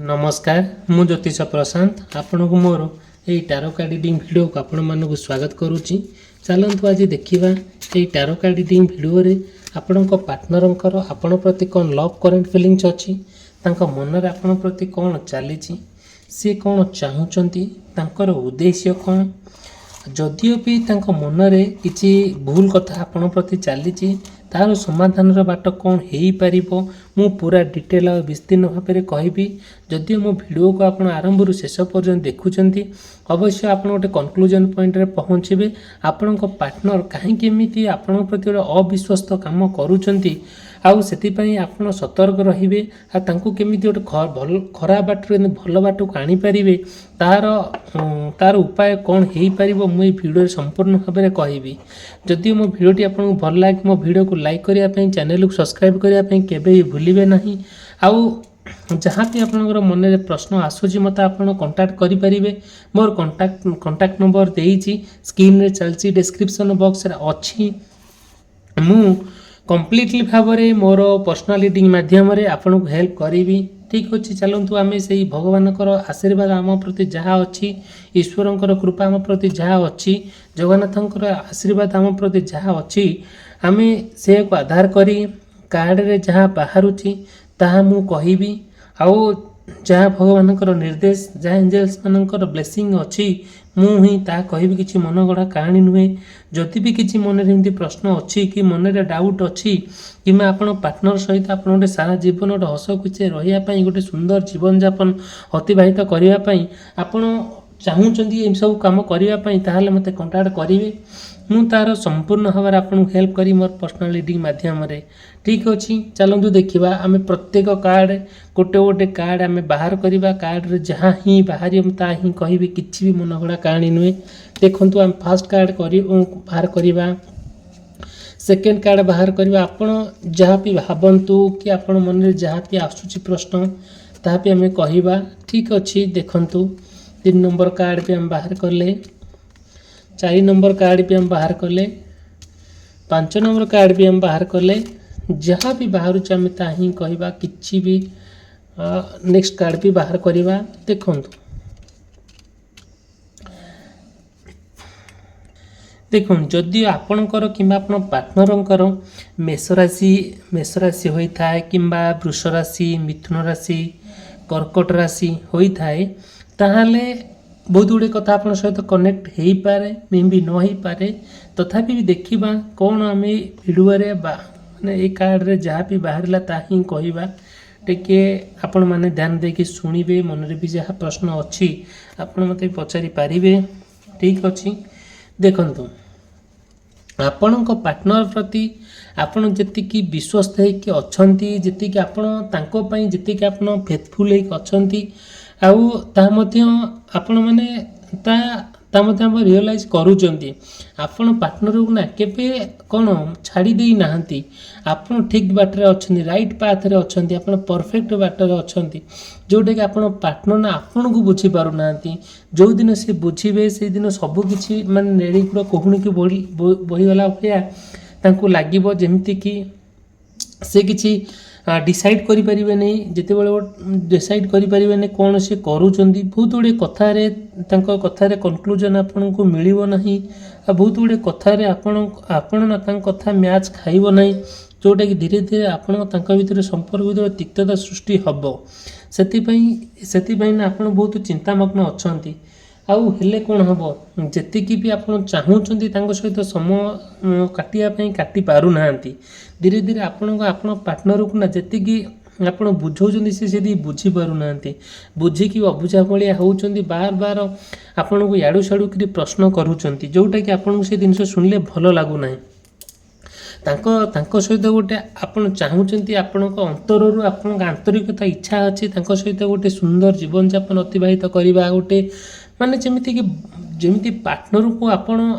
नमस्कार मु ज्योतिष प्रशांत आपण को मोर यही टारो कार्ड रीडिंग वीडियो को आपण मानक स्वागत करुच्ची। चलतु आज देखा यही टारो कार्ड रीडिंग वीडियो रे आपण पार्टनर आपण प्रति कौन लव करेंट फिलिंग्स अच्छी मन रे आपण प्रति कौन चली सी कौन चाहूँगी तांकर उद्देश्य कौन जदिओ भी मन रे किसी भूल कथा आपण प्रति चली तार समाधान बाट कौन हो पार मु पूरा डिटेल और विस्तीर्ण भाव में कहबी। जदि मो वीडियो को आप आरंभ शेष पर्यंत देखुंत अवश्य आप गोटे कनक्लूजन पॉइंट रे पहुँचे आपण पार्टनर कहीं आपण प्रति गोटे अविश्वस्त काम करुँच आउ से आप सतर्क रे केमी गोटे खराब बाट भल बाट को आनीपारे तार तार उपाय कौन हो पार मुझे भिडियो संपूर्ण भाव में कहबी। जदि मो भिडियोटी आपको भल लगे मो भिडियो को लाइक करने चैनल को सब्सक्राइब करने के भी भूलिए ना। आउ जहाँ भी आपंकर मन में प्रश्न आसूँ मत आप कंटाक्ट करें मोर कंटाक्ट नंबर देती स्क्रीन रे चलती डिस्क्रिप्शन बॉक्स अच्छी मु कम्प्लीटली भाव में मोर पर्सनल रीडिंग मध्यम आपन को हेल्प करी। ठीक अच्छे चलतु आम से भगवान आशीर्वाद आम प्रति जहाँ अच्छी ईश्वर कृपा आम प्रति जहाँ अच्छी जगन्नाथ आशीर्वाद आम प्रति जहाँ अच्छी आम से को आधार करी कार्ड रे जहाँ बाहरुची ताहा मु कहिबी आउ जहाँ भगवान निर्देश जहाँ एंजेल्स मानकर ब्लेसिंग अच्छी मुझे ता कहि किसी मन गढ़ा कहानी नुहे। जदि भी किसी मन में प्रश्न अच्छी कि मन में डाउट अच्छी कि आपण पार्टनर सहित आप गोटे सारा जीवन गोटे हस खुशी रही गोटे सुंदर जीवन यापन अतिबाहित करने आपण चाहूँगी ये सब कम करने ताहले मते कंटाक्ट करेंगे मु तार संपूर्ण भाव में आपको हेल्प करी मोर पर्सनल रीडिंग मध्यम। ठीक अच्छे चलतु देखा आम प्रत्येक कार्ड गोटे गोटे कार्ड आम बाहर करवा कार्ड रे जहाँ ही बाहर ता ही कह कि मन गड़ा कहानी नुहे। देखु आम फास्ट कार्ड बाहर करवा सेकेंड कार्ड बाहर करवा आपण जहाँ भी भावतु कि आपण मन में जहाँ भी आसूँ प्रश्न ता भी आम कहवा। ठीक अच्छे देखु 3 नंबर कार्ड भी आम बाहर कले 4 नंबर कार्ड भी हम बाहर कले 5 नंबर कार्ड भी हम बाहर कले जहाँ भी बाहर आम ता ही कहवा कि भी नेक्स्ट कार्ड भी बाहर करवा। देखु देखो जदि आपणकर कि पार्टनर मेष राशि होता है कि वृष राशि मिथुन राशि कर्कट राशि होता है ताहले बहुत गुड़े कथा आप सहित कनेक्ट हो पारे मे भी न हो पारे तथापि भी देखा कौन आम भिडियो माने ये कार्ड रे जहाँ भी बाहर ता ही कहवा टे आपण मैंने ध्यान देके शुणिबे मन में भी जहाँ प्रश्न अच्छी आप मत पचारि पारे। ठीक अच्छे देखु आपण पार्टनर प्रति आपण जी विश्वस्त होकि अच्छा जी आपण जी आप फेथफुल होती आउ आपण मैंने रियलाइज करूँगी आपण पार्टनर को ना केबे कौन छाड़ी दे नाहंती आपण ठीक बाटर अच्छा राइट पाथ रे अच्छा आपण परफेक्ट बाटर अच्छा जोटा कि आपण पार्टनर ना आपण को बुझी पारु नाहंती जो दिन से बुझीबे से दिन सब किछि माने नेड़ी पूरा कोहुनी की बहीगला भया तांको लागिबो जेमति कि से किछि डिसाइड करि परिबे नहीं जिते बेले डिसाइड करि परिबे नहीं कौन से करूचंदी बहुत गुड़े कथारे तांको कथारे कनक्लूजन आपन को मिलिबो नहीं बहुत गुड़े कथारे आपण ना तांको कथा मैच खाइबो नहीं जोटा कि धीरे धीरे आपण तांको भीतर संपर्क भीतर तिक्तता सृष्टि हबो सेति ना आपण बहुत चिंतामग्न अछंती आउ हेले कौन हम जी भी आप चाहूँगी सहित समय काटापी काटि पारु नाहंती धीरे धीरे आपण पार्टनर को ना जी आप बुझाऊँ से बुझी पारु नाहंती बुझिकी अबुझा भाया होउचंदी बार बार आपण को याडू साडू करी प्रश्न करूचंती जोटा कि आपन को से जिनस सुनले भल लागू नाही तांको सहित गोटे आपण चाहूँगी आपण अंतररू आपण आंतरिकता इच्छा अच्छी सहित गोटे सुंदर जीवन यापन अतिबाहित करवा गोटे माने जमी पार्टनर को आपण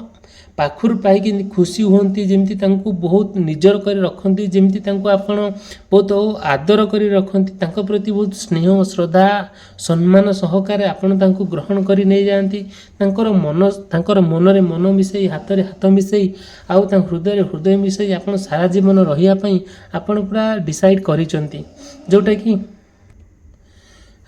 पाखुर पाई खुशी होती जमी बहुत निजर कर रखती जमी आपण बहुत आदर कर रखती प्रति बहुत स्नेह श्रद्धा सम्मान सहकार आपण ग्रहण कर नहीं जाती मन रे मन मिसई हाथ रे हाथ मिसई आउ हृदय हृदय मिसई आपण सारा जीवन रही आपण पूरा डिसाइड करिसंती जोटा कि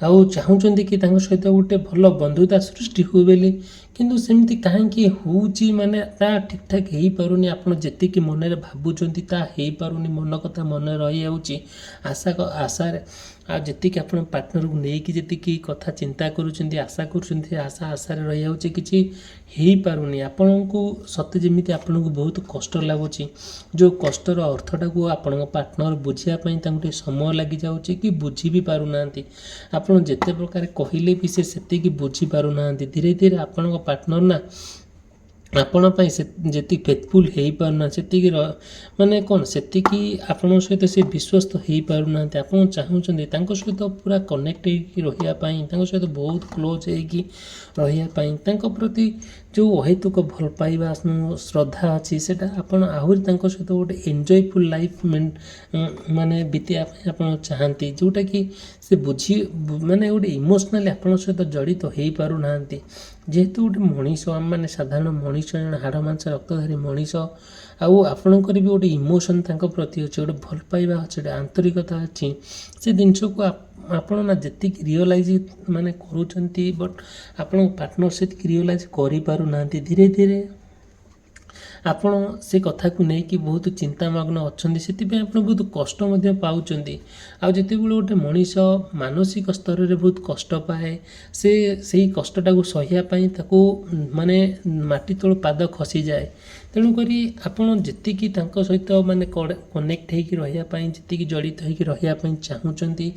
ଆଉ ଚାହୁଁଛନ୍ତି କି ତାଙ୍କ ସହିତ ଗୋଟେ ଭଲ ବନ୍ଧୁତା ସୃଷ୍ଟି ହୁଏ ବୋଲି, କିନ୍ତୁ ସେମିତି କାହିଁକି ହେଉଛି ମାନେ ତା ଠିକ୍ଠାକ୍ ହେଇପାରୁନି। ଆପଣ ଯେତିକି ମନରେ ଭାବୁଛନ୍ତି ତାହା ହେଇପାରୁନି, ମନ କଥା ମନେ ରହିଯାଉଛି ଆଶାରେ। ଆଉ ଯେତିକି ଆପଣ ପାର୍ଟନରକୁ ନେଇକି ଯେତିକି କଥା ଚିନ୍ତା କରୁଛନ୍ତି, ଆଶା କରୁଛନ୍ତି, ଆଶାରେ ରହିଯାଉଛି, କିଛି ହେଇପାରୁନି। ଆପଣଙ୍କୁ ସତେ ଯେମିତି ଆପଣଙ୍କୁ ବହୁତ କଷ୍ଟ ଲାଗୁଛି। ଯେଉଁ କଷ୍ଟର ଅର୍ଥଟାକୁ ଆପଣଙ୍କ ପାର୍ଟନର ବୁଝିବା ପାଇଁ ତାଙ୍କୁ ଟିକେ ସମୟ ଲାଗିଯାଉଛି କି ବୁଝି ବି ପାରୁନାହାନ୍ତି। ଆପଣ ଯେତେ ପ୍ରକାର କହିଲେ ବି ସେ ସେତିକି ବୁଝିପାରୁନାହାନ୍ତି। ଧୀରେ ଧୀରେ ଆପଣଙ୍କ ପାର୍ଟନର ନା ଆପଣ ପାଇଁ ଯେତିକି ଫେଥଫୁଲ୍ ହେଇପାରୁନାହାନ୍ତି, ସେତିକି ମାନେ କ'ଣ ସେତିକି ଆପଣଙ୍କ ସହିତ ସେ ବିଶ୍ୱସ୍ତ ହେଇପାରୁନାହାନ୍ତି। ଆପଣ ଚାହୁଁଛନ୍ତି ତାଙ୍କ ସହିତ ପୁରା କନେକ୍ଟ ହେଇକି ରହିବା ପାଇଁ, ତାଙ୍କ ସହିତ ବହୁତ କ୍ଲୋଜ୍ ହେଇକି ରହିବା ପାଇଁ, ତାଙ୍କ ପ୍ରତି ଯେଉଁ ଅହେତୁକ ଭଲ ପାଇବା ଶ୍ରଦ୍ଧା ଅଛି ସେଇଟା ଆପଣ ଆହୁରି ତାଙ୍କ ସହିତ ଗୋଟେ ଏନ୍ଜୟଫୁଲ୍ ଲାଇଫ୍ ମାନେ ବିତେଇବା ପାଇଁ ଆପଣ ଚାହାନ୍ତି, ଯେଉଁଟାକି ସେ ମାନେ ଗୋଟେ ଇମୋସନାଲି ଆପଣଙ୍କ ସହିତ ଜଡ଼ିତ ହେଇପାରୁନାହାନ୍ତି। ଯେହେତୁ ଗୋଟେ ମଣିଷ, ଆମମାନେ ସାଧାରଣ ମଣିଷ, ଜଣେ ହାଡ଼ ମାଂସ ରକ୍ତଧାରୀ ମଣିଷ, ଆଉ ଆପଣଙ୍କର ବି ଗୋଟେ ଇମୋସନ୍ ତାଙ୍କ ପ୍ରତି ଅଛି, ଗୋଟେ ଭଲ ପାଇବା ଅଛି, ଗୋଟେ ଆନ୍ତରିକତା ଅଛି। ସେ ଜିନିଷକୁ ଆପଣ ନା ଯେତିକି ରିଅଲାଇଜ୍ ମାନେ କରୁଛନ୍ତି, ବଟ୍ ଆପଣଙ୍କ ପାର୍ଟନର ସେତିକି ରିଅଲାଇଜ୍ କରିପାରୁନାହାନ୍ତି। ଧୀରେ ଧୀରେ ଆପଣ ସେ କଥାକୁ ନେଇକି ବହୁତ ଚିନ୍ତାମଗ୍ନ ଅଛନ୍ତି, ସେଥିପାଇଁ ଆପଣ ବହୁତ କଷ୍ଟ ମଧ୍ୟ ପାଉଛନ୍ତି। ଆଉ ଯେତେବେଳେ ଗୋଟେ ମଣିଷ ମାନସିକ ସ୍ତରରେ ବହୁତ କଷ୍ଟ ପାଏ, ସେ ସେଇ କଷ୍ଟଟାକୁ ସହିବା ପାଇଁ ତାକୁ ମାନେ ମାଟି ତଳୁ ପାଦ ଖସିଯାଏ। ତେଣୁକରି ଆପଣ ଯେତିକି ତାଙ୍କ ସହିତ ମାନେ କନେକ୍ଟ ହେଇକି ରହିବା ପାଇଁ, ଯେତିକି ଜଡ଼ିତ ହେଇକି ରହିବା ପାଇଁ ଚାହୁଁଛନ୍ତି,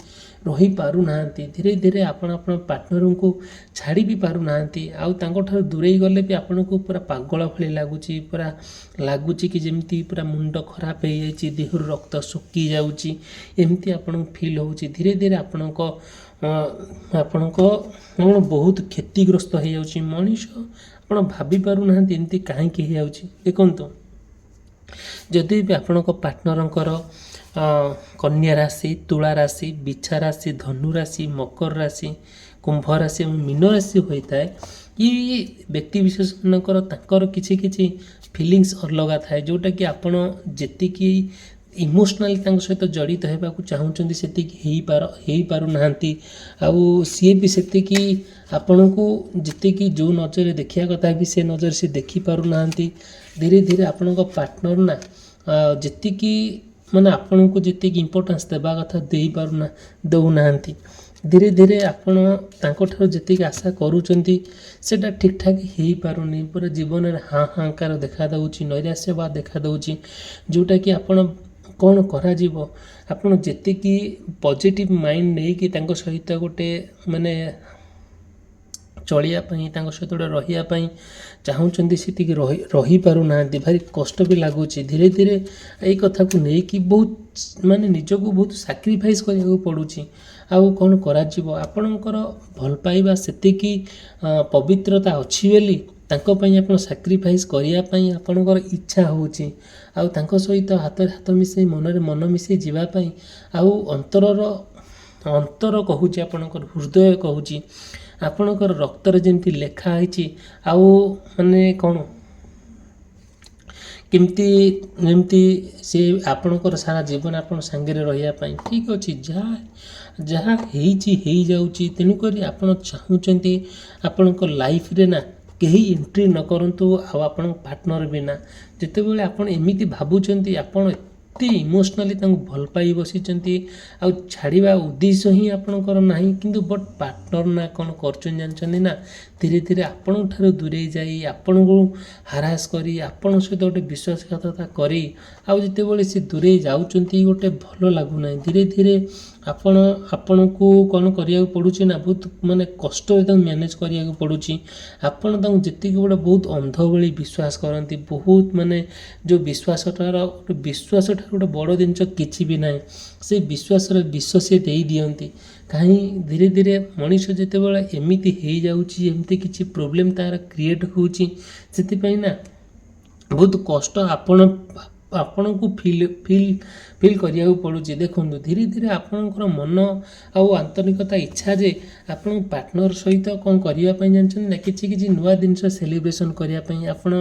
ରହିପାରୁନାହାନ୍ତି। ଧୀରେ ଧୀରେ ଆପଣ ଆପଣଙ୍କ ପାର୍ଟନରଙ୍କୁ ଛାଡ଼ି ବି ପାରୁନାହାନ୍ତି। ଆଉ ତାଙ୍କଠାରୁ ଦୂରେଇ ଗଲେ ବି ଆପଣଙ୍କୁ ପୁରା ପାଗଳ ଭଳି ଲାଗୁଛି, ପୁରା ଲାଗୁଛି କି ଯେମିତି ପୁରା ମୁଣ୍ଡ ଖରାପ ହେଇଯାଇଛି, ଦେହରୁ ରକ୍ତ ଶୁଖି ଯାଉଛି, ଏମିତି ଆପଣଙ୍କୁ ଫିଲ୍ ହେଉଛି। ଧୀରେ ଧୀରେ ଆପଣଙ୍କ ବହୁତ କ୍ଷତିଗ୍ରସ୍ତ ହେଇଯାଉଛି। ମଣିଷ ଆପଣ ଭାବି ପାରୁନାହାନ୍ତି ଏମିତି କାହିଁକି ହେଇଯାଉଛି। ଦେଖନ୍ତୁ, ଯଦି ବି ଆପଣଙ୍କ ପାର୍ଟନରଙ୍କର କନ୍ୟା ରାଶି, ତୁଳା ରାଶି, ବିଛା ରାଶି, ଧନୁ ରାଶି, ମକର ରାଶି, କୁମ୍ଭ ରାଶି ଏବଂ ମୀନ ରାଶି ହୋଇଥାଏ, ଏଇ ବ୍ୟକ୍ତିବିଶେଷମାନଙ୍କର ତାଙ୍କର କିଛି କିଛି ଫିଲିଙ୍ଗସ୍ ଅଲଗା ଥାଏ, ଯେଉଁଟାକି ଆପଣ ଯେତିକି ଇମୋସନାଲି ତାଙ୍କ ସହିତ ଜଡ଼ିତ ହେବାକୁ ଚାହୁଁଛନ୍ତି ସେତିକି ହେଇପାରୁନାହାନ୍ତି। ଆଉ ସିଏ ବି ସେତିକି ଆପଣଙ୍କୁ ଯେତିକି ଯେଉଁ ନଜରରେ ଦେଖିବା କଥା ବି ସେ ନଜରରେ ସେ ଦେଖିପାରୁନାହାନ୍ତି। ଧୀରେ ଧୀରେ ଆପଣଙ୍କ ପାର୍ଟନର ନା ଯେତିକି ମାନେ ଆପଣଙ୍କୁ ଯେତିକି ଇମ୍ପୋର୍ଟାନ୍ସ ଦେବା କଥା ଦେଉନାହାନ୍ତି। ଧୀରେ ଧୀରେ ଆପଣ ତାଙ୍କଠାରୁ ଯେତିକି ଆଶା କରୁଛନ୍ତି ସେଇଟା ଠିକ୍ଠାକ୍ ହେଇପାରୁନି। ପୁରା ଜୀବନରେ ହାହାକାର ଦେଖାଦେଉଛି, ନୈରାଶ୍ୟବାଦ ଦେଖାଦେଉଛି, ଯେଉଁଟାକି ଆପଣ କ'ଣ କରାଯିବ। ଆପଣ ଯେତିକି ପଜିଟିଭ୍ ମାଇଣ୍ଡ ନେଇକି ତାଙ୍କ ସହିତ ଗୋଟେ ମାନେ ଚଳିବା ପାଇଁ, ତାଙ୍କ ସହିତ ଗୋଟେ ରହିବା ପାଇଁ ଚାହୁଁଛନ୍ତି, ସେତିକି ରହିପାରୁନାହାନ୍ତି। ଭାରି କଷ୍ଟ ବି ଲାଗୁଛି। ଧୀରେ ଧୀରେ ଏଇ କଥାକୁ ନେଇକି ବହୁତ ମାନେ ନିଜକୁ ବହୁତ ସାକ୍ରିଫାଇସ୍ କରିବାକୁ ପଡ଼ୁଛି। ଆଉ କ'ଣ କରାଯିବ। ଆପଣଙ୍କର ଭଲ ପାଇବା ସେତିକି ପବିତ୍ରତା ଅଛି ବୋଲି ତାଙ୍କ ପାଇଁ ଆପଣ ସାକ୍ରିଫାଇସ୍ କରିବା ପାଇଁ ଆପଣଙ୍କର ଇଚ୍ଛା ହେଉଛି। ଆଉ ତାଙ୍କ ସହିତ ହାତରେ ହାତ ମିଶାଇ, ମନରେ ମନ ମିଶାଇ ଯିବା ପାଇଁ, ଆଉ ଅନ୍ତର କହୁଛି, ଆପଣଙ୍କର ହୃଦୟ କହୁଛି, ଆପଣଙ୍କର ରକ୍ତରେ ଯେମିତି ଲେଖା ହେଇଛି, ଆଉ ମାନେ କ'ଣ ଯେମିତି ସେ ଆପଣଙ୍କର ସାରା ଜୀବନ ଆପଣ ସାଙ୍ଗରେ ରହିବା ପାଇଁ। ଠିକ୍ ଅଛି, ଯାହା ହେଇଛି ହେଇଯାଉଛି। ତେଣୁକରି ଆପଣ ଚାହୁଁଛନ୍ତି ଆପଣଙ୍କ ଲାଇଫ୍ରେ ନା କେହି ଏଣ୍ଟ୍ରି ନ କରନ୍ତୁ, ଆଉ ଆପଣଙ୍କ ପାର୍ଟନର ବି ନା। ଯେତେବେଳେ ଆପଣ ଏମିତି ଭାବୁଛନ୍ତି, ଆପଣ ଏତେ ଇମୋସନାଲି ତାଙ୍କୁ ଭଲ ପାଇ ବସିଛନ୍ତି, ଆଉ ଛାଡ଼ିବା ଉଦ୍ଦେଶ୍ୟ ହିଁ ଆପଣଙ୍କର ନାହିଁ, କିନ୍ତୁ ବଟ୍ ପାର୍ଟନର ନା କ'ଣ କରୁଛନ୍ତି ଜାଣିଛନ୍ତି ନା, ଧୀରେ ଧୀରେ ଆପଣଙ୍କ ଠାରୁ ଦୂରେଇ ଯାଇ, ଆପଣଙ୍କୁ ହାରାସ କରି, ଆପଣଙ୍କ ସହିତ ଗୋଟେ ବିଶ୍ୱାସଘାତକତା କରି, ଆଉ ଯେତେବେଳେ ସେ ଦୂରେଇ ଯାଉଛନ୍ତି, ଗୋଟେ ଭଲ ଲାଗୁନାହିଁ। ଧୀରେ ଧୀରେ ଆପଣଙ୍କୁ କ'ଣ କରିବାକୁ ପଡ଼ୁଛି ନା, ବହୁତ ମାନେ କଷ୍ଟରେ ତାଙ୍କୁ ମ୍ୟାନେଜ୍ କରିବାକୁ ପଡ଼ୁଛି। ଆପଣ ତାଙ୍କୁ ଯେତିକି ଗୋଟେ ବହୁତ ଅନ୍ଧ ଭଳି ବିଶ୍ୱାସ କରନ୍ତି, ବହୁତ ମାନେ ଯେଉଁ ବିଶ୍ୱାସଠାରୁ ଗୋଟେ ବଡ଼ ଜିନିଷ କିଛି ବି ନାହିଁ। ସେ ବିଶ୍ୱାସର ବିଷ ସେ ଦେଇଦିଅନ୍ତି। ଧୀରେ ଧୀରେ ମଣିଷ ଯେତେବେଳେ ଏମିତି ହେଇଯାଉଛି, ଏମିତି କିଛି ପ୍ରୋବ୍ଲେମ୍ ତା'ର କ୍ରିଏଟ୍ ହେଉଛି, ସେଥିପାଇଁ ନା ବହୁତ କଷ୍ଟ ଆପଣଙ୍କୁ ଫିଲ୍ କରିବାକୁ ପଡ଼ୁଛି। ଦେଖନ୍ତୁ ଧୀରେ ଧୀରେ ଆପଣଙ୍କର ମନ ଆଉ ଆନ୍ତରିକତା ଇଚ୍ଛା ଯେ ଆପଣଙ୍କ ପାର୍ଟନର ସହିତ କ'ଣ କରିବା ପାଇଁ ଜାଣିଛନ୍ତି ନା, କିଛି କିଛି ନୂଆ ଜିନିଷ ସେଲିବ୍ରେସନ୍ କରିବା ପାଇଁ ଆପଣ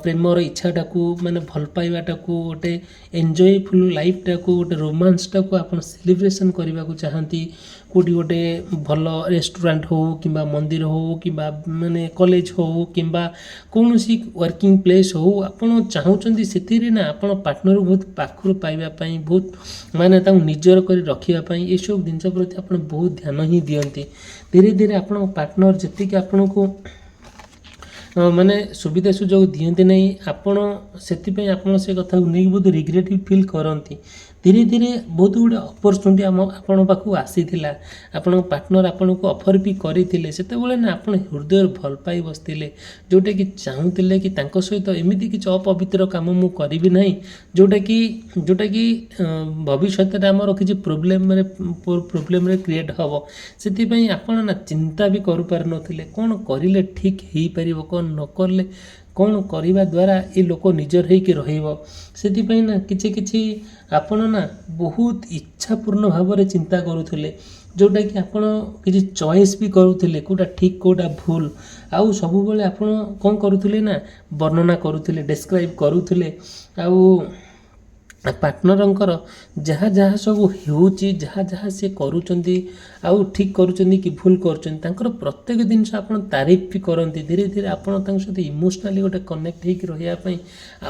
ପ୍ରେମର ଇଚ୍ଛାଟାକୁ ମାନେ ଭଲ ପାଇବାଟାକୁ ଗୋଟେ ଏନ୍ଜୟଫୁଲ୍ ଲାଇଫ୍ଟାକୁ ଗୋଟେ ରୋମାନ୍ସଟାକୁ ଆପଣ ସେଲିବ୍ରେସନ୍ କରିବାକୁ ଚାହାନ୍ତି। କେଉଁଠି ଗୋଟେ ଭଲ ରେଷ୍ଟୁରାଣ୍ଟ ହେଉ କିମ୍ବା ମନ୍ଦିର ହେଉ କିମ୍ବା ମାନେ କଲେଜ ହେଉ କିମ୍ବା କୌଣସି ୱାର୍କିଂ ପ୍ଲେସ୍ ହେଉ, ଆପଣ ଚାହୁଁଛନ୍ତି ସେଥିରେ ନା ଆପଣ ପାର୍ଟନରକୁ ବହୁତ ପାଖରୁ ପାଇବା ପାଇଁ, ବହୁତ ମାନେ ତାଙ୍କୁ ନିଜର କରି ରଖିବା ପାଇଁ ଏସବୁ ଜିନିଷ ପ୍ରତି ଆପଣ ବହୁତ ଧ୍ୟାନ ହିଁ ଦିଅନ୍ତି। ଧୀରେ ଧୀରେ ଆପଣଙ୍କ ପାର୍ଟନର ଯେତିକି ଆପଣଙ୍କୁ ମାନେ ସୁବିଧା ସୁଯୋଗ ଦିଅନ୍ତି ନାହିଁ, ଆପଣ ସେଥିପାଇଁ ଆପଣ ସେ କଥାକୁ ନେଇକି ବହୁତ ରିଗ୍ରେଟିଭ୍ ଫିଲ୍ କରନ୍ତି। ଧୀରେ ଧୀରେ ବହୁତ ଗୁଡ଼ିଏ ଅପରଚୁନିଟି ଆପଣଙ୍କ ପାଖକୁ ଆସିଥିଲା, ଆପଣଙ୍କ ପାର୍ଟନର ଆପଣଙ୍କୁ ଅଫର୍ ବି କରିଥିଲେ। ସେତେବେଳେ ନା ଆପଣ ହୃଦୟରୁ ଭଲ ପାଇ ବସିଥିଲେ, ଯେଉଁଟାକି ଚାହୁଁଥିଲେ କି ତାଙ୍କ ସହିତ ଏମିତି କିଛି ଅପବିତ୍ର କାମ ମୁଁ କରିବି ନାହିଁ ଯେଉଁଟାକି ଭବିଷ୍ୟତରେ ଆମର କିଛି ପ୍ରୋବ୍ଲେମରେ କ୍ରିଏଟ୍ ହେବ। ସେଥିପାଇଁ ଆପଣ ନା ଚିନ୍ତା ବି କରିପାରୁନଥିଲେ କ'ଣ କରିଲେ ଠିକ୍ ହେଇପାରିବ, କ'ଣ ନ କଲେ କ'ଣ କରିବା ଦ୍ୱାରା ଏ ଲୋକ ନିଜର ହେଇକି ରହିବ। ସେଥିପାଇଁ ନା କିଛି ଆପଣ ନା ବହୁତ ଇଚ୍ଛାପୂର୍ଣ୍ଣ ଭାବରେ ଚିନ୍ତା କରୁଥିଲେ, ଯେଉଁଟାକି ଆପଣ କିଛି ଚଏସ୍ ବି କରୁଥିଲେ କେଉଁଟା ଠିକ୍ କେଉଁଟା ଭୁଲ। ଆଉ ସବୁବେଳେ ଆପଣ କ'ଣ କରୁଥିଲେ ନା ବର୍ଣ୍ଣନା କରୁଥିଲେ, ଡେସ୍କ୍ରାଇବ୍ କରୁଥିଲେ ଆଉ ପାର୍ଟନରଙ୍କର ଯାହା ଯାହା ସବୁ ହେଉଛି, ଯାହା ଯାହା ସେ କରୁଛନ୍ତି ଆଉ ଠିକ୍ କରୁଛନ୍ତି କି ଭୁଲ କରୁଛନ୍ତି, ତାଙ୍କର ପ୍ରତ୍ୟେକ ଜିନିଷ ଆପଣ ତାରିଫ ବି କରନ୍ତି। ଧୀରେ ଧୀରେ ଆପଣ ତାଙ୍କ ସହିତ ଇମୋସନାଲି ଗୋଟେ କନେକ୍ଟ ହେଇକି ରହିବା ପାଇଁ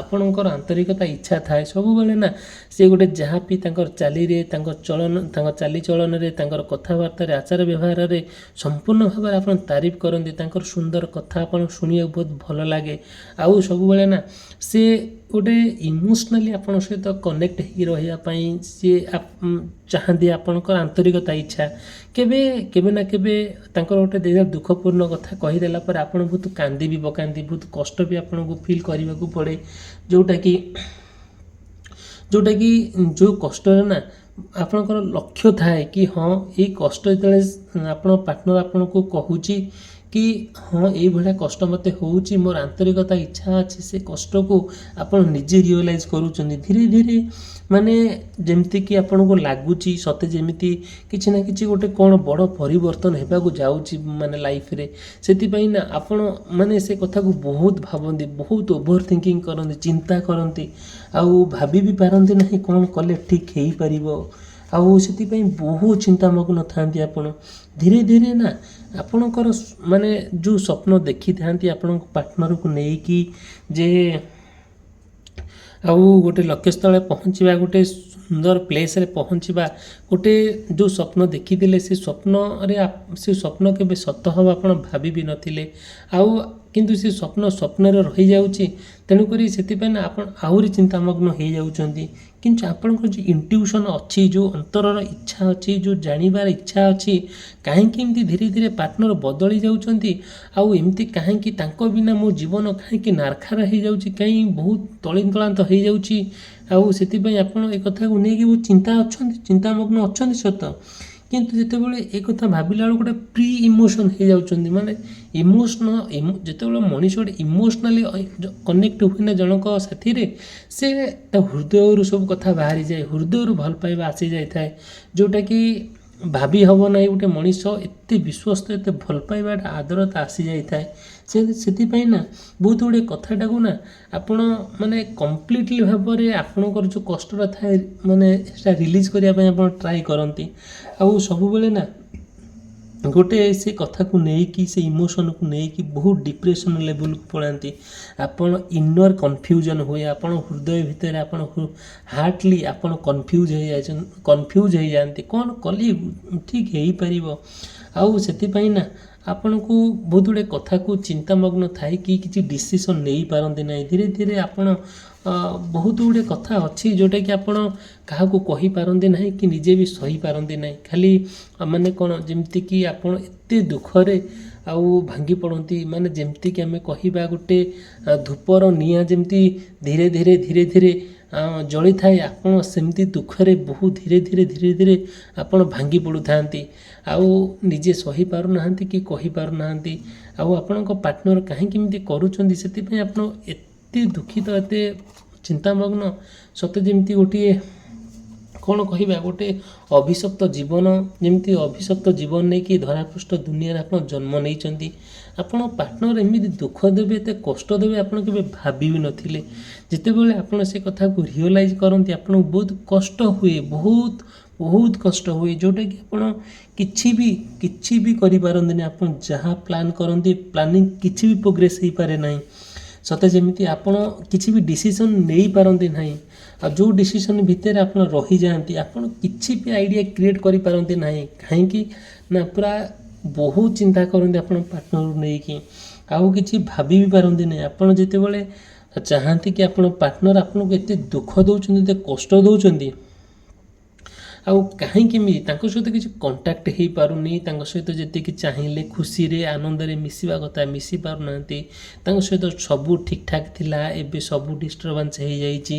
ଆପଣଙ୍କର ଆନ୍ତରିକତା ଇଚ୍ଛା ଥାଏ। ସବୁବେଳେ ନା ସେ ଗୋଟେ ଯାହା ବି ତାଙ୍କର ଚାଲିରେ, ତାଙ୍କ ଚାଲିଚଳନରେ, ତାଙ୍କର କଥାବାର୍ତ୍ତାରେ, ଆଚାର ବ୍ୟବହାରରେ ସମ୍ପୂର୍ଣ୍ଣ ଭାବରେ ଆପଣ ତାରିଫ କରନ୍ତି। ତାଙ୍କର ସୁନ୍ଦର କଥା ଆପଣଙ୍କୁ ଶୁଣିବାକୁ ବହୁତ ଭଲ ଲାଗେ। ଆଉ ସବୁବେଳେ ନା ସେ ଗୋଟେ ଇମୋସନାଲି ଆପଣଙ୍କ ସହିତ କନେକ୍ଟ ହେଇକି ରହିବା ପାଇଁ ସିଏ ଚାହାନ୍ତି। ଆପଣଙ୍କର ଆନ୍ତରିକତା ଇଚ୍ଛା କେବେ ନା କେବେ ତାଙ୍କର ଗୋଟେ ଦୁଃଖପୂର୍ଣ୍ଣ କଥା କହିଦେଲା ପରେ ଆପଣ ବହୁତ କାନ୍ଦି ବି ପକାନ୍ତି, ବହୁତ କଷ୍ଟ ବି ଆପଣଙ୍କୁ ଫିଲ୍ କରିବାକୁ ପଡ଼େ। ଯେଉଁଟାକି ଯେଉଁ କଷ୍ଟରେ ନା ଆପଣଙ୍କର ଲକ୍ଷ୍ୟ ଥାଏ କି ହଁ ଏଇ କଷ୍ଟ ଯେତେବେଳେ ଆପଣଙ୍କ ପାର୍ଟନର ଆପଣଙ୍କୁ କହୁଛି କି ହଁ ଏଇଭଳିଆ କଷ୍ଟ ମୋତେ ହେଉଛି, ମୋର ଆନ୍ତରିକତା ଇଚ୍ଛା ଅଛି, ସେ କଷ୍ଟକୁ ଆପଣ ନିଜେ ରିଅଲାଇଜ୍ କରୁଛନ୍ତି। ଧୀରେ ଧୀରେ ମାନେ ଯେମିତିକି ଆପଣଙ୍କୁ ଲାଗୁଛି ସତେ ଯେମିତି କିଛି ନା କିଛି ଗୋଟେ କ'ଣ ବଡ଼ ପରିବର୍ତ୍ତନ ହେବାକୁ ଯାଉଛି ମାନେ ଲାଇଫରେ। ସେଥିପାଇଁ ନା ଆପଣ ମାନେ ସେ କଥାକୁ ବହୁତ ଭାବନ୍ତି, ବହୁତ ଓଭର ଥିଙ୍କିଂ କରନ୍ତି, ଚିନ୍ତା କରନ୍ତି ଆଉ ଭାବି ବି ପାରନ୍ତି ନାହିଁ କ'ଣ କଲେ ଠିକ୍ ହେଇପାରିବ। ଆଉ ସେଥିପାଇଁ ବହୁତ ଚିନ୍ତାମଗ୍ନ ଥାନ୍ତି ଆପଣ। ଧୀରେ ଧୀରେ ନା ଆପଣଙ୍କର ମାନେ ଯେଉଁ ସ୍ୱପ୍ନ ଦେଖିଥାନ୍ତି ଆପଣଙ୍କ ପାର୍ଟନରକୁ ନେଇକି ଯେ ଆଉ ଗୋଟେ ଲକ୍ଷ୍ୟସ୍ଥଳରେ ପହଞ୍ଚିବା, ଗୋଟେ ସୁନ୍ଦର ପ୍ଲେସ୍ରେ ପହଞ୍ଚିବା, ଗୋଟେ ଯେଉଁ ସ୍ୱପ୍ନ ଦେଖିଥିଲେ ସେ ସ୍ୱପ୍ନ କେବେ ସତ ହେବ ଆପଣ ଭାବି ବି ନଥିଲେ। ଆଉ କିନ୍ତୁ ସେ ସ୍ୱପ୍ନରେ ରହିଯାଉଛି। ତେଣୁକରି ସେଥିପାଇଁ ନା ଆପଣ ଆହୁରି ଚିନ୍ତାମଗ୍ନ ହେଇଯାଉଛନ୍ତି। କିନ୍ତୁ ଆପଣଙ୍କର ଯେଉଁ ଇଣ୍ଟ୍ୟୁସନ୍ ଅଛି, ଯେଉଁ ଅନ୍ତରର ଇଚ୍ଛା ଅଛି, ଯେଉଁ ଜାଣିବାର ଇଚ୍ଛା ଅଛି, କାହିଁକି ଏମିତି ଧୀରେ ଧୀରେ ପାର୍ଟନର ବଦଳି ଯାଉଛନ୍ତି, ଆଉ ଏମିତି କାହିଁକି ତାଙ୍କ ବିନା ମୋ ଜୀବନ କାହିଁକି ନାରଖାର ହେଇଯାଉଛି, କାହିଁକି ବହୁତ ତଳିନ୍ତଳାନ୍ତ ହେଇଯାଉଛି। ଆଉ ସେଥିପାଇଁ ଆପଣ ଏ କଥାକୁ ନେଇକି ବହୁତ ଚିନ୍ତାମଗ୍ନ ଅଛନ୍ତି ସତ, କିନ୍ତୁ ଯେତେବେଳେ ଏ କଥା ଭାବିଲା ବେଳକୁ ଗୋଟେ ପ୍ରି ଇମୋସନ୍ ହେଇଯାଉଛନ୍ତି। ମାନେ ଯେତେବେଳେ ମଣିଷ ଗୋଟେ ଇମୋସନାଲି କନେକ୍ଟ ହୁଏ ନା ଜଣଙ୍କ ସାଥିରେ, ସେ ତା ହୃଦୟରୁ ସବୁ କଥା ବାହାରିଯାଏ, ହୃଦୟରୁ ଭଲ ପାଇବା ଆସିଯାଇଥାଏ, ଯେଉଁଟାକି ଭାବି ହେବ ନାହିଁ। ଗୋଟେ ମଣିଷ ଏତେ ବିଶ୍ୱସ୍ତ, ଏତେ ଭଲ ପାଇବାଟା ଆଦରତା ଆସିଯାଇଥାଏ। ସେଥିପାଇଁ ନା ବହୁତ ଗୁଡ଼ିଏ କଥାଟାକୁ ନା ଆପଣ ମାନେ କମ୍ପ୍ଲିଟଲି ଭାବରେ ଆପଣଙ୍କର ଯେଉଁ କଷ୍ଟଟା ଥାଏ ମାନେ ସେଟା ରିଲିଜ୍ କରିବା ପାଇଁ ଆପଣ ଟ୍ରାଏ କରନ୍ତି। ଆଉ ସବୁବେଳେ ନା ଗୋଟେ ସେ କଥାକୁ ନେଇକି, ସେ ଇମୋସନ୍କୁ ନେଇକି ବହୁତ ଡିପ୍ରେସନ୍ ଲେଭେଲକୁ ପଳାନ୍ତି। ଆପଣ ଇନର୍ କନଫ୍ୟୁଜନ୍ ହୁଏ, ଆପଣ ହୃଦୟ ଭିତରେ ଆପଣ ହାର୍ଟଲି ଆପଣ କନଫ୍ୟୁଜ୍ ହେଇଯାଆନ୍ତି, କ'ଣ କଲେ ଠିକ୍ ହେଇପାରିବ। ଆଉ ସେଥିପାଇଁ ନା ଆପଣଙ୍କୁ ବହୁତ ଗୁଡ଼ିଏ କଥାକୁ ଚିନ୍ତାମଗ୍ନ ଥାଇକି କିଛି ଡିସିସନ୍ ନେଇପାରନ୍ତି ନାହିଁ। ଧୀରେ ଧୀରେ ଆପଣ ବହୁତ ଗୁଡ଼ିଏ କଥା ଅଛି ଯେଉଁଟାକି ଆପଣ କାହାକୁ କହିପାରନ୍ତି ନାହିଁ କି ନିଜେ ବି ସହିପାରନ୍ତି ନାହିଁ। ଖାଲି ମାନେ କ'ଣ ଯେମିତିକି ଆପଣ ଏତେ ଦୁଃଖରେ ଆଉ ଭାଙ୍ଗି ପଡ଼ନ୍ତି, ମାନେ ଯେମିତିକି ଆମେ କହିବା ଗୋଟେ ଧୂପର ନିଆଁ ଯେମିତି ଧୀରେ ଧୀରେ ଜଳିଥାଏ, ଆପଣ ସେମିତି ଦୁଃଖରେ ବହୁତ ଧୀରେ ଧୀରେ ଆପଣ ଭାଙ୍ଗି ପଡ଼ୁଥାନ୍ତି ଆଉ ନିଜେ ସହିପାରୁନାହାନ୍ତି କି କହିପାରୁନାହାନ୍ତି। ଆଉ ଆପଣଙ୍କ ପାର୍ଟନର କାହିଁକି ଏମିତି କରୁଛନ୍ତି, ସେଥିପାଇଁ ଆପଣ ଏତେ ଦୁଃଖିତ, ଏତେ ଚିନ୍ତାମଗ୍ନ, ସତେ ଯେମିତି ଗୋଟିଏ କ'ଣ କହିବା ଗୋଟେ ଅଭିଶପ୍ତ ଜୀବନ, ଯେମିତି ଅଭିଶପ୍ତ ଜୀବନ ନେଇକି ଧରାପୃଷ୍ଠ ଦୁନିଆରେ ଆପଣ ଜନ୍ମ ନେଇଛନ୍ତି। ଆପଣ ପାର୍ଟନର ଏମିତି ଦୁଃଖ ଦେବେ, ଏତେ କଷ୍ଟ ଦେବେ ଆପଣ କେବେ ଭାବି ବି ନଥିଲେ। ଯେତେବେଳେ ଆପଣ ସେ କଥାକୁ ରିଅଲାଇଜ୍ କରନ୍ତି ଆପଣଙ୍କୁ ବହୁତ କଷ୍ଟ ହୁଏ, ବହୁତ କଷ୍ଟ ହୁଏ, ଯେଉଁଟାକି ଆପଣ କିଛି ବି କରିପାରନ୍ତିନି। ଆପଣ ଯାହା ପ୍ଲାନ୍ କରନ୍ତି ପ୍ଲାନିଂ କିଛି ବି ପ୍ରୋଗ୍ରେସ୍ ହେଇପାରେ ନାହିଁ। ସତେ ଯେମିତି ଆପଣ କିଛି ବି ଡିସିସନ୍ ନେଇପାରନ୍ତି ନାହିଁ। ଆଉ ଯେଉଁ ଡିସିସନ୍ ଭିତରେ ଆପଣ ରହିଯାଆନ୍ତି, ଆପଣ କିଛି ବି ଆଇଡ଼ିଆ କ୍ରିଏଟ୍ କରିପାରନ୍ତି ନାହିଁ। କାହିଁକି ନା ପୁରା ବହୁତ ଚିନ୍ତା କରନ୍ତି ଆପଣ ପାର୍ଟନରକୁ ନେଇକି, ଆଉ କିଛି ଭାବି ବି ପାରନ୍ତି ନାହିଁ। ଆପଣ ଯେତେବେଳେ ଚାହାନ୍ତି କି ଆପଣ ପାର୍ଟନର ଆପଣଙ୍କୁ ଏତେ ଦୁଃଖ ଦେଉଛନ୍ତି, ଏତେ କଷ୍ଟ ଦେଉଛନ୍ତି, ଆଉ କାହିଁକି ତାଙ୍କ ସହିତ କିଛି କଣ୍ଟାକ୍ଟ ହେଇପାରୁନି, ତାଙ୍କ ସହିତ ଯେତିକି ଚାହିଁଲେ ଖୁସିରେ ଆନନ୍ଦରେ ମିଶିବା କଥା ମିଶି ପାରୁନାହାନ୍ତି। ତାଙ୍କ ସହିତ ସବୁ ଠିକ୍ଠାକ୍ ଥିଲା, ଏବେ ସବୁ ଡିଷ୍ଟର୍ବାନ୍ସ ହେଇଯାଇଛି।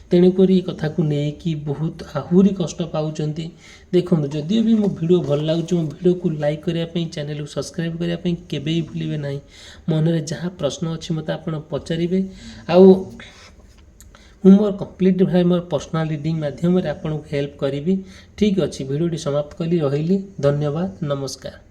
ତେଣୁକରି ଏ କଥାକୁ ନେଇକି ବହୁତ ଆହୁରି କଷ୍ଟ ପାଉଛନ୍ତି। ଦେଖନ୍ତୁ, ଯଦିଓ ବି ମୋ ଭିଡ଼ିଓ ଭଲ ଲାଗୁଛି, ମୋ ଭିଡ଼ିଓକୁ ଲାଇକ୍ କରିବା ପାଇଁ, ଚ୍ୟାନେଲକୁ ସବସ୍କ୍ରାଇବ୍ କରିବା ପାଇଁ କେବେ ବି ଭୁଲିବେ ନାହିଁ। ମନରେ ଯାହା ପ୍ରଶ୍ନ ଅଛି ମୋତେ ଆପଣ ପଚାରିବେ, ଆଉ ମୁଁ ମୋର କମ୍ପ୍ଲିଟ୍ ଭାବେ ମୋର ପର୍ସନାଲ୍ ରିଡ଼ିଂ ମାଧ୍ୟମରେ ଆପଣଙ୍କୁ ହେଲ୍ପ କରିବି। ଠିକ୍ ଅଛି, ଭିଡ଼ିଓଟି ସମାପ୍ତ କଲି, ରହିଲି। ଧନ୍ୟବାଦ, ନମସ୍କାର।